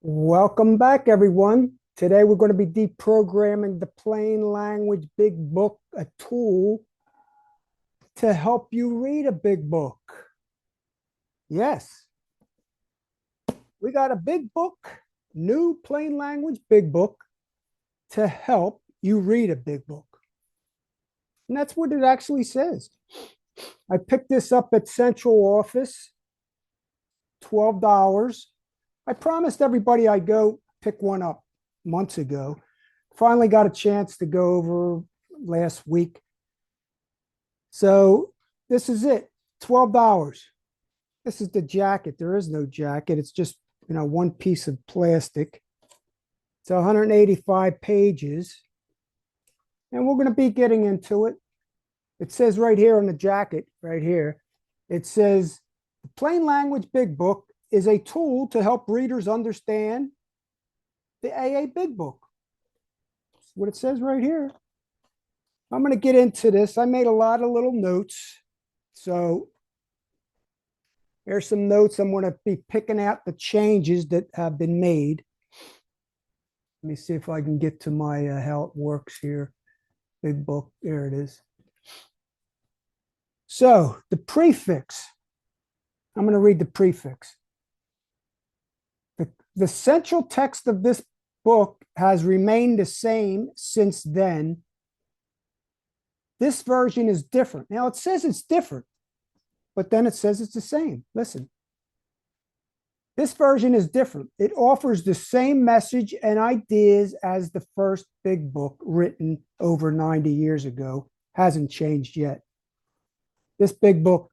Welcome back, everyone. Today we're going to be deprogramming the plain language big book, a tool to help you read a big book. Yes, we got a big book, new plain language big book to help you read a big book. And that's what it actually says. I picked this up at Central Office, $12. I promised everybody I'd go pick one up months ago. Finally got a chance to go over last week. So this is it, $12. This is the jacket. There is no jacket. It's just, one piece of plastic. It's 185 pages. And we're going to be getting into it. It says right here on the jacket, right here, it says, the Plain Language Big Book is a tool to help readers understand the AA Big Book. That's what it says right here. I'm going to get into this. I made a lot of little notes. So here's some notes. I'm going to be picking out the changes that have been made. Let me see if I can get to my how it works here. Big book. There it is. So the prefix. I'm going to read the prefix. The central text of this book has remained the same since then. This version is different. Now it says it's different, but then it says it's the same. Listen. This version is different. It offers the same message and ideas as the first big book written over 90 years ago. Hasn't changed yet. This big book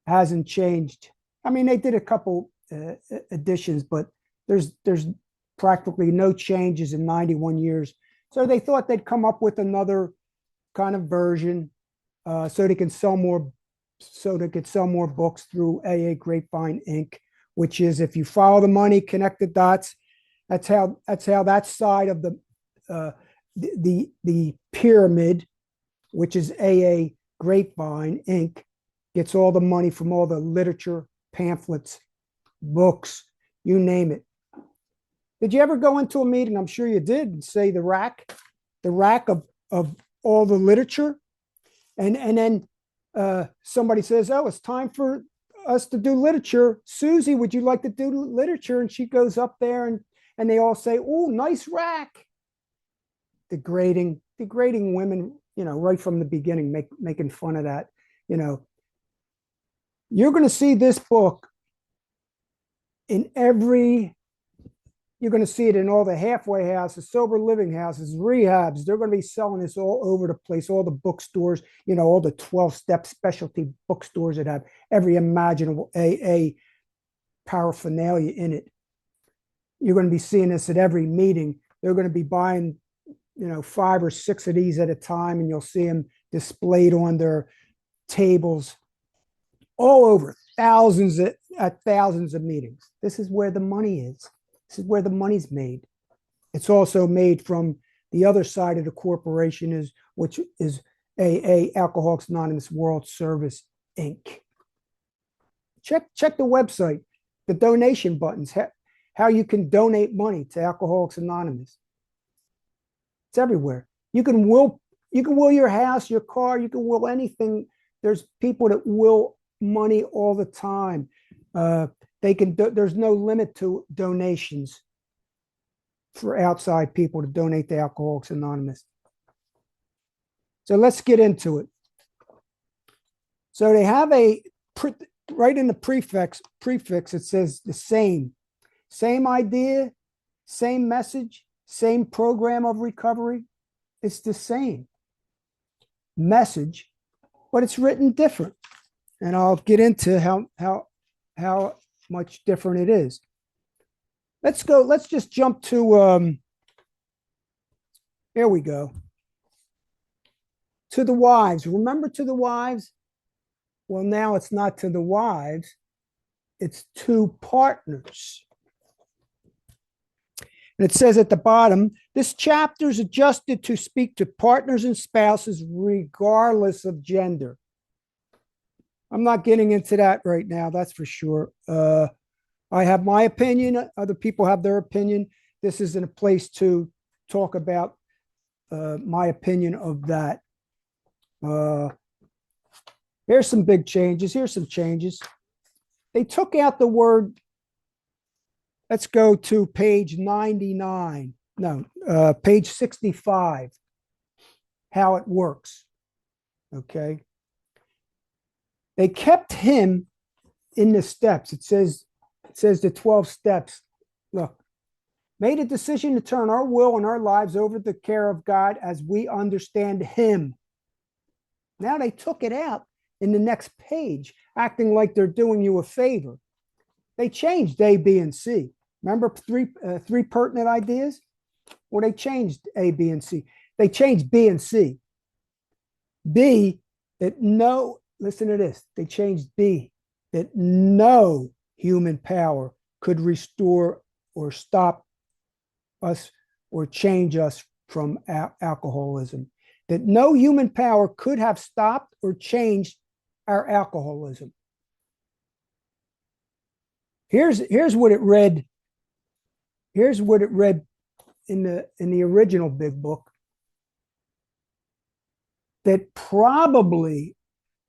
hasn't changed. I mean, they did a couple editions, but there's practically no changes in 91 years. So they thought they'd come up with another kind of version so they can sell more, books through AA Grapevine Inc., which is, if you follow the money, connect the dots. That's how that side of the pyramid, which is AA Grapevine Inc., gets all the money from all the literature, pamphlets, books, you name it. Did you ever go into a meeting? I'm sure you did, and say the rack of all the literature, and then somebody says, "Oh, it's time for us to do literature. Susie, would you like to do literature?" And she goes up there, and they all say, "Oh, nice rack." Degrading women, right from the beginning, making fun of that. You're going to see this book you're going to see it in all the halfway houses, sober living houses, rehabs. They're going to be selling this all over the place, all the bookstores, all the 12-step specialty bookstores that have every imaginable AA paraphernalia in it. You're going to be seeing this at every meeting. They're going to be buying, 5 or 6 of these at a time, and you'll see them displayed on their tables all over, thousands of meetings. This is where the money is. This is where the money's made. It's also made from the other side of the corporation, which is AA, Alcoholics Anonymous World Service Inc. Check the website, the donation buttons, how you can donate money to Alcoholics Anonymous. It's everywhere. You can will your house, your car, you can will anything. There's people that will money all the time. There's no limit to donations for outside people to donate to Alcoholics Anonymous. So let's get into it. So they have right in the prefix, it says the same idea, same message, same program of recovery. It's the same message, but it's written different. And I'll get into how much different it is. Let's just jump to here we go. To the wives. Remember, to the wives? Well, now it's not to the wives, it's to partners. And it says at the bottom, this chapter is adjusted to speak to partners and spouses regardless of gender. I'm not getting into that right now, that's for sure. I have my opinion. Other people have their opinion. This isn't a place to talk about my opinion of that. Here's some big changes. Here's some changes. They took out the word. Let's go to page 99. No, page 65. How it works. Okay. They kept him in the steps. It says the 12 steps. Look, made a decision to turn our will and our lives over to the care of God as we understand him. Now they took it out in the next page, acting like they're doing you a favor. They changed A, B, and C. Remember three pertinent ideas? Well, they changed A, B, and C. They changed B and C. B, that no, listen to this. They changed B, that no human power could restore or stop us or change us from alcoholism. That no human power could have stopped or changed our alcoholism. Here's what it read. Here's what it read in the original big book. That probably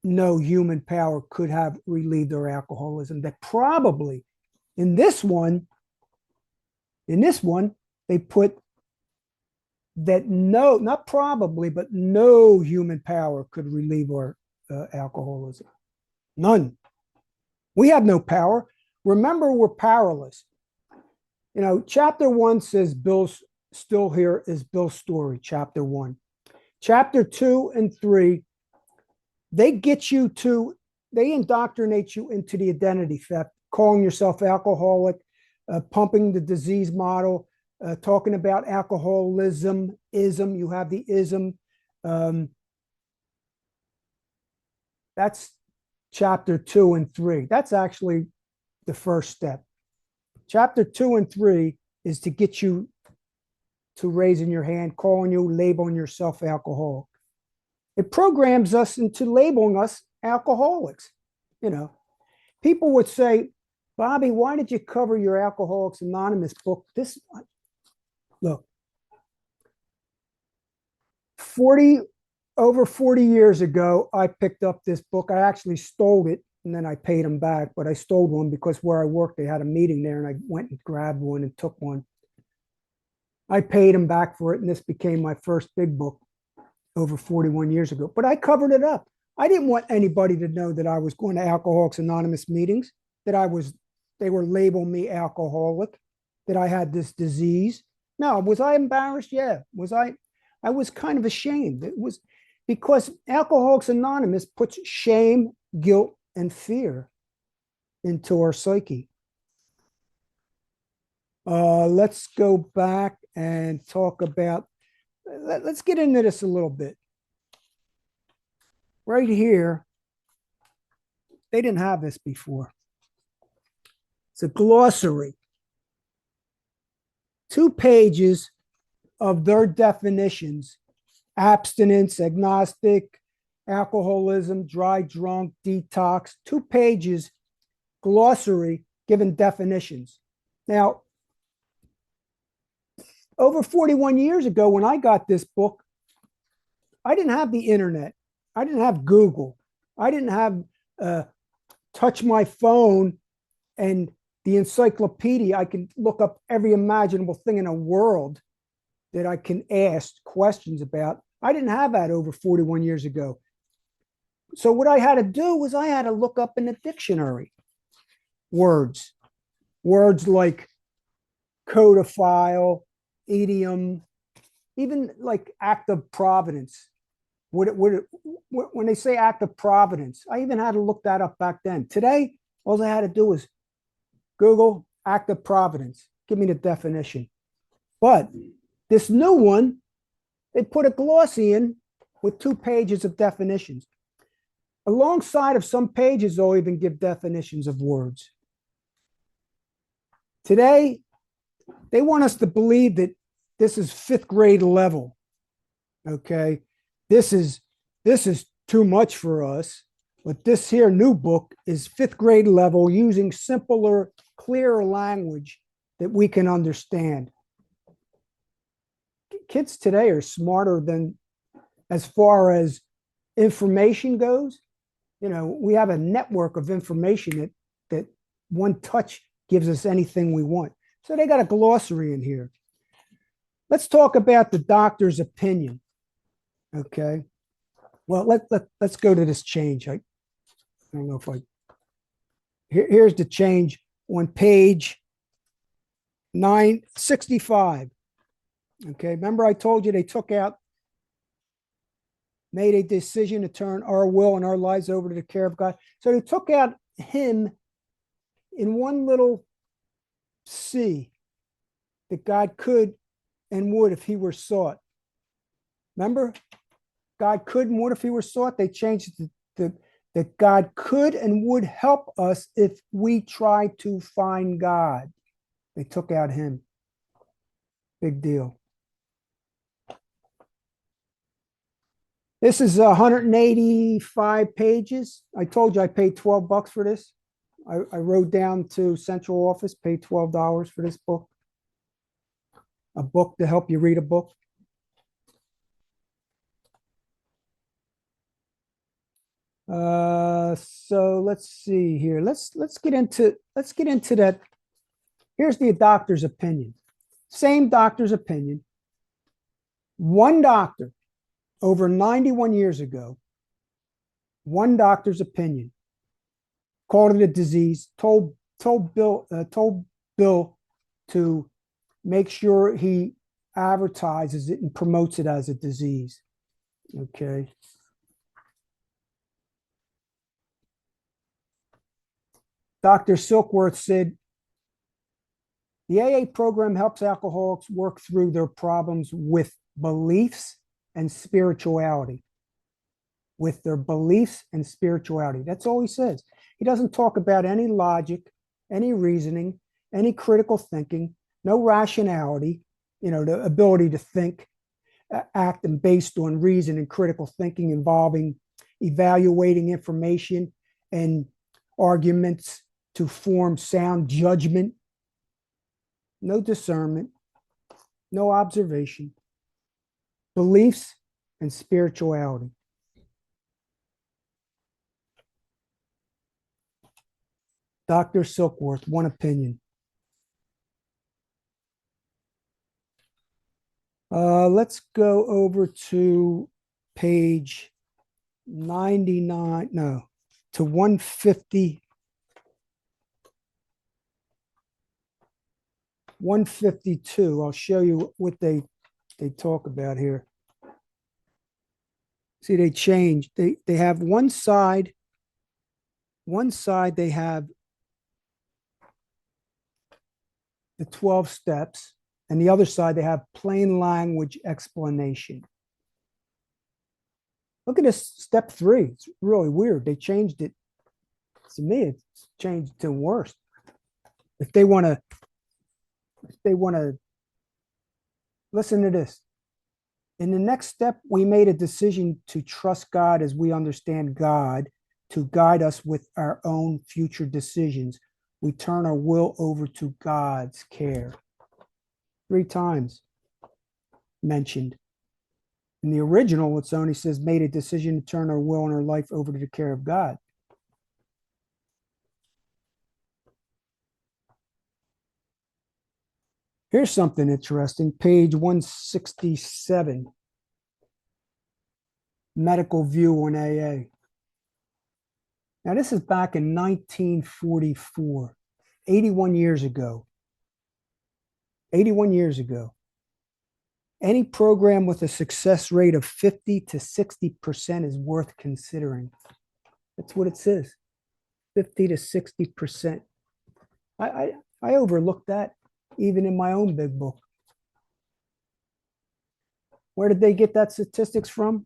no human power could have relieved their alcoholism. That probably in this one, they put that no, not probably, but no human power could relieve our alcoholism. None. We have no power. Remember, we're powerless. You know, chapter 1 says Bill's still here is Bill's story, chapter 1. Chapter 2 and 3, they indoctrinate you into the identity theft, calling yourself alcoholic, pumping the disease model, talking about alcoholism, ism, you have the ism. That's chapter 2 and 3. That's actually the first step. Chapter 2 and 3 is to get you to raising your hand, calling you, labeling yourself alcoholic. It programs us into labeling us alcoholics. You know, people would say, Bobby, why did you cover your Alcoholics Anonymous book? Look, over 40 years ago, I picked up this book. I actually stole it and then I paid them back, but I stole one because where I worked, they had a meeting there and I went and grabbed one and took one. I paid them back for it, and this became my first big book over 41 years ago. But I covered it up. I didn't want anybody to know that I was going to Alcoholics Anonymous meetings, that they were labeling me alcoholic, that I had this disease. No, was I embarrassed? Yeah. I was kind of ashamed. It was because Alcoholics Anonymous puts shame, guilt, and fear into our psyche. Let's go back and talk about, let's get into this a little bit. Right here, they didn't have this before. It's a glossary. 2 pages of their definitions: abstinence, agnostic, alcoholism, dry drunk, detox. 2 pages, glossary, given definitions. Now, over 41 years ago, when I got this book, I didn't have the internet. I didn't have Google. I didn't have touch my phone and the encyclopedia. I can look up every imaginable thing in the world that I can ask questions about. I didn't have that over 41 years ago. So what I had to do was I had to look up in the dictionary words like codifile, idiom, even like act of providence. When they say act of providence, I even had to look that up back then. Today, all I had to do was Google act of providence. Give me the definition. But this new one, they put a glossy in with 2 pages of definitions. Alongside of some pages, they'll even give definitions of words. Today, they want us to believe that this is 5th grade level. Okay. This is too much for us, but this here new book is 5th grade level using simpler clearer language that we can understand. Kids today are smarter than, as far as information goes. You know, we have a network of information that one touch gives us anything we want. So they got a glossary in here. Let's talk about the doctor's opinion. Okay. Well, let's go to this change. I don't know if here's the change on page 965. Okay. Remember I told you they made a decision to turn our will and our lives over to the care of God. So they took out him in one little C, that God could and would if he were sought. Remember? God could and would if he were sought. They changed it that God could and would help us if we try to find God. They took out him. Big deal. This is 185 pages. I told you I paid $12 for this. I rode down to central office, paid $12 for this book. A book to help you read a book. So let's see here. Let's get into that. Here's the doctor's opinion. Same doctor's opinion. One doctor over 91 years ago, one doctor's opinion, called it a disease, told Bill to make sure he advertises it and promotes it as a disease. Okay. Dr. Silkworth said, the AA program helps alcoholics work through their problems with beliefs and spirituality. With their beliefs and spirituality. That's all he says. He doesn't talk about any logic, any reasoning, any critical thinking, no rationality, the ability to think, act, and based on reason and critical thinking involving evaluating information and arguments to form sound judgment. No discernment, no observation, beliefs and spirituality. Dr. Silkworth, one opinion. Let's go over to page 99, no, to 150. 152. I'll show you what they talk about here. See, they changed. They have one side they have the 12 steps, and the other side they have plain language explanation. Look at this step 3. It's really weird. They changed it. To me, it's changed to worse. If they want to listen to this. In the next step, we made a decision to trust God as we understand God to guide us with our own future decisions. We turn our will over to God's care. 3 times mentioned. In the original, it only says made a decision to turn our will and our life over to the care of God. Here's something interesting. Page 167. Medical view on AA. Now, this is back in 1944, 81 years ago. 81 years ago. Any program with a success rate of 50 to 60% is worth considering. That's what it says. 50 to 60%. I overlooked that even in my own big book. Where did they get that statistics from?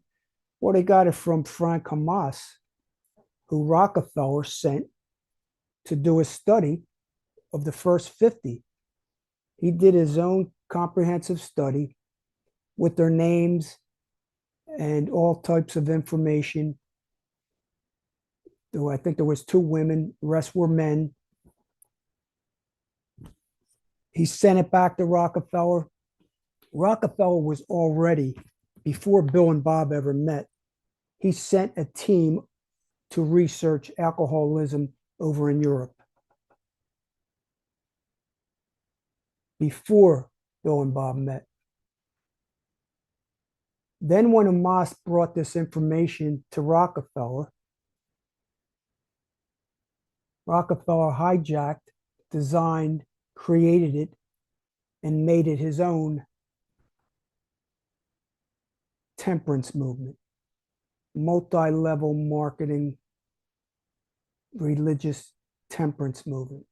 Well, they got it from Frank Hamas, who Rockefeller sent to do a study of the first 50. He did his own comprehensive study with their names and all types of information. Though I think there was 2 women, the rest were men. He sent it back to Rockefeller. Rockefeller was already, before Bill and Bob ever met, he sent a team to research alcoholism over in Europe before Bill and Bob met. Then when Amos brought this information to Rockefeller, Rockefeller hijacked, designed, created it, and made it his own temperance movement, multi-level marketing, religious temperance movement.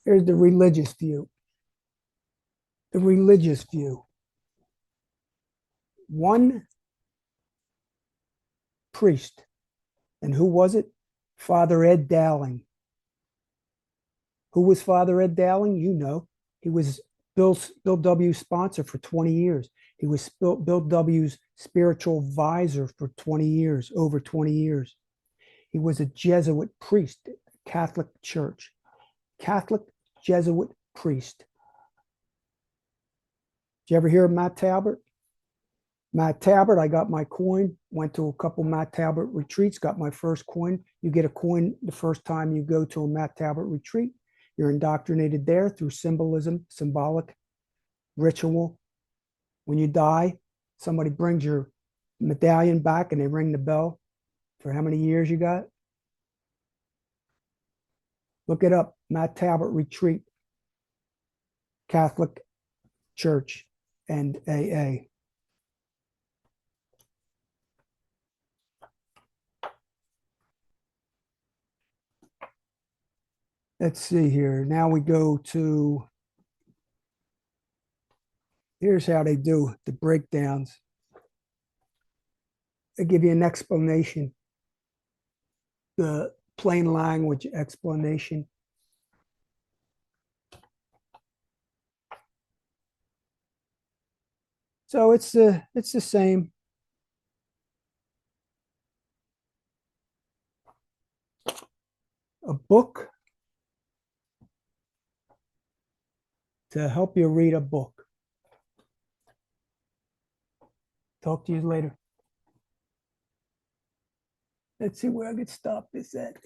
Here's the religious view. The religious view. One priest, and who was it? Father Ed Dowling. Who was Father Ed Dowling? You know, he was Bill W.'s sponsor for 20 years. He was Bill W.'s spiritual advisor for 20 years, over 20 years. He was a Jesuit priest, Catholic Church, Catholic Jesuit priest. Did you ever hear of Matt Talbert? Matt Talbert, I got my coin, went to a couple Matt Talbert retreats, got my first coin. You get a coin the first time you go to a Matt Talbert retreat. You're indoctrinated there through symbolism, symbolic, ritual. When you die, somebody brings your medallion back and they ring the bell for how many years you got. Look it up, Matt Talbot retreat, Catholic Church and AA. Let's see here. Now we go to, here's how they do the breakdowns. They give you an explanation, the plain language explanation. So it's the same. A book to help you read a book. Talk to you later. Let's see where I could stop this at.